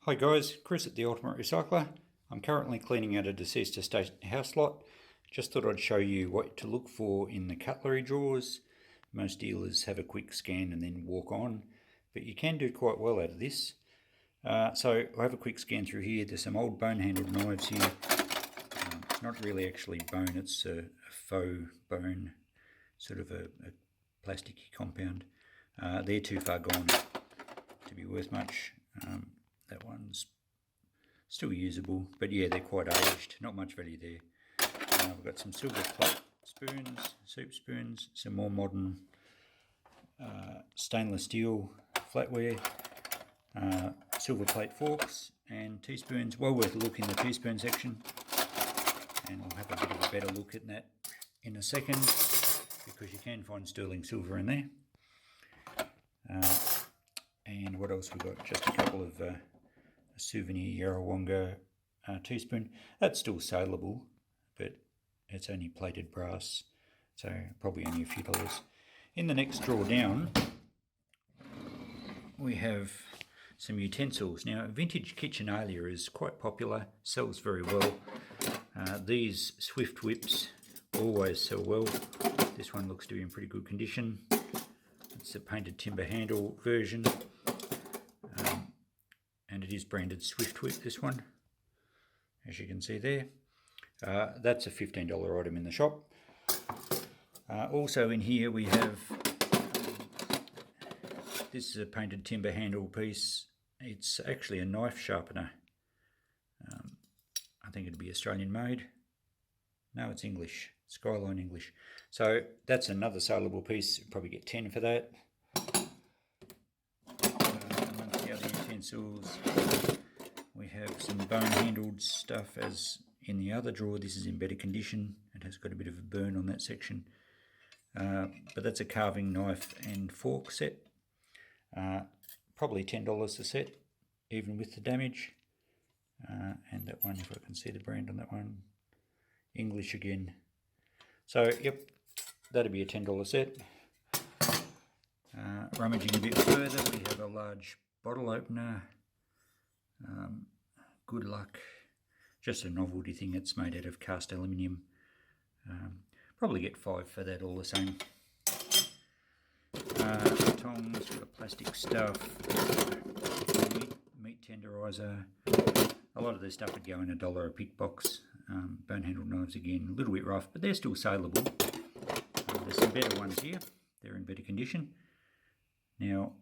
Hi guys, Chris at the Ultimate Recycler. I'm currently cleaning out a deceased estate house lot. Just thought I'd show you what to look for in the cutlery drawers. Most dealers have a quick scan and then walk on, but you can do quite well out of this. So I have a quick scan through here. There's some old bone-handled knives here. It's not really actually bone, it's a faux bone, sort of a plasticky compound. They're too far gone to be worth much. That one's still usable, but yeah, they're quite aged, not much value there. We've got some silver plate spoons, soup spoons, some more modern stainless steel flatware, silver plate forks and teaspoons. Well worth a look in the teaspoon section, and we'll have a bit of a better look at that in a second, because you can find sterling silver in there. And what else we got? Just a couple of a souvenir Yarrawonga teaspoon. That's still saleable, but it's only plated brass, so probably only a few dollars. In the next drawer down, we have some utensils. Now, vintage kitchenalia is quite popular, sells very well. These Swift whips always sell well. This one looks to be in pretty good condition. It's a painted timber handle version. And it is branded Swift Whip, this one, as you can see there. That's a $15 item in the shop. Also in here we have, this is a painted timber handle piece. It's actually a knife sharpener. I think it'd be Australian made. No, it's English, Skyline English. So that's another saleable piece. You'll probably get 10 for that. Amongst the other utensils, we have some bone-handled stuff as in the other drawer. This is in better condition. It has got a bit of a burn on that section. But that's a carving knife and fork set. Probably $10 a set, even with the damage. And that one, if I can see the brand on that one, English again. So, yep, that'd be a $10 set. Rummaging a bit further, we have a large bottle opener. Good luck. Just a novelty thing. It's made out of cast aluminium. Probably get 5 for that all the same. Tongs for the plastic stuff. Meat tenderizer. A lot of this stuff would go in $1 a pick box. Bone handled knives again, a little bit rough, but they're still saleable. There's some better ones here. They're in better condition. Now,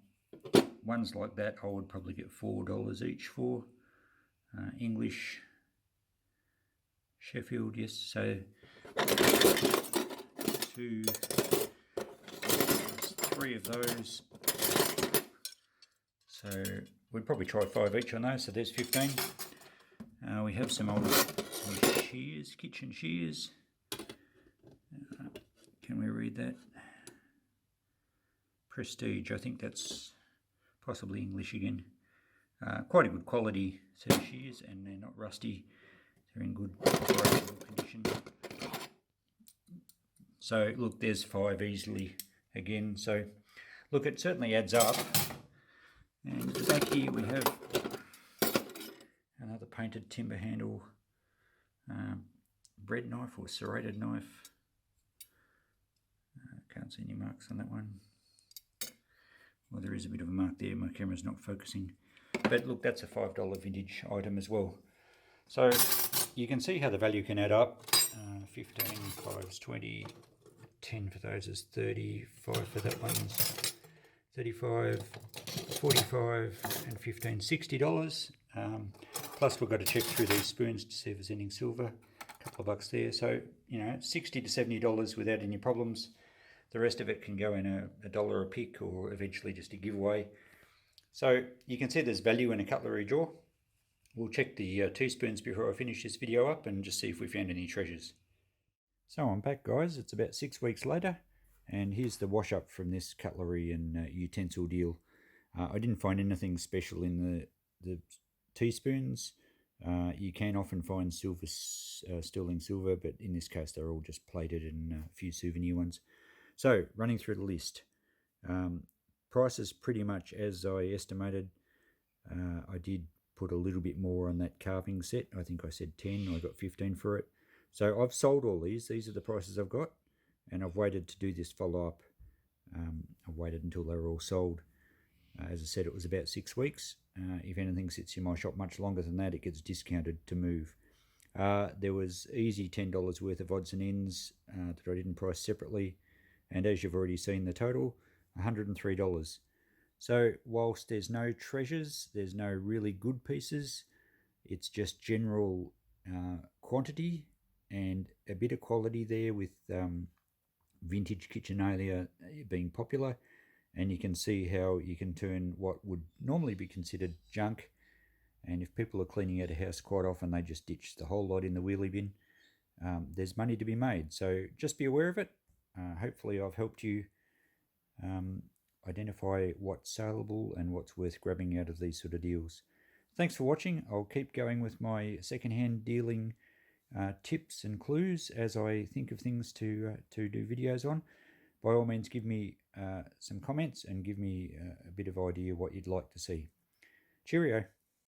ones like that I would probably get $4 each for. English, Sheffield, yes, so 2, 3 of those. So we'd probably try 5 each on those, so there's 15. We have some old shears, kitchen shears. Can we read that? Prestige, I think that's possibly English again. Quite a good quality set of shears, and they're not rusty. They're in good operational condition. So look, there's 5 easily again. So look, it certainly adds up. And at the back here we have another painted timber handle bread knife or serrated knife. Can't see any marks on that one. Well, there is a bit of a mark there, my camera's not focusing. But look, that's a $5 vintage item as well. So you can see how the value can add up. 15, 5 is 20, 10 for those is 30, 5 for that one's 35, 45, and 15, $60. Plus we've got to check through these spoons to see if there's anything silver. A couple of bucks there. So, you know, $60 to $70 without any problems. The rest of it can go in $1 a pick, or eventually just a giveaway. So you can see there's value in a cutlery drawer. We'll check the teaspoons before I finish this video up and just see if we found any treasures. So I'm back, guys. It's about 6 weeks later, and here's the wash up from this cutlery and utensil deal. I didn't find anything special in the teaspoons. You can often find silver, sterling silver, but in this case they're all just plated and a few souvenir ones. So running through the list, prices pretty much as I estimated. I did put a little bit more on that carving set. I think I said 10, I got 15 for it. So I've sold all these are the prices I've got, and I've waited to do this follow-up. I've waited until they were all sold. As I said, it was about 6 weeks. If anything sits in my shop much longer than that, it gets discounted to move. There was easy $10 worth of odds and ends that I didn't price separately, and as you've already seen the total, $103. So whilst there's no treasures, there's no really good pieces, it's just general quantity and a bit of quality there, with vintage kitchenalia being popular. And you can see how you can turn what would normally be considered junk, and if people are cleaning out a house quite often, they just ditch the whole lot in the wheelie bin. There's money to be made, so just be aware of it. Hopefully I've helped you identify what's saleable and what's worth grabbing out of these sort of deals. Thanks for watching. I'll keep going with my secondhand dealing tips and clues as I think of things to do videos on. By all means, give me some comments and give me a bit of idea what you'd like to see. Cheerio.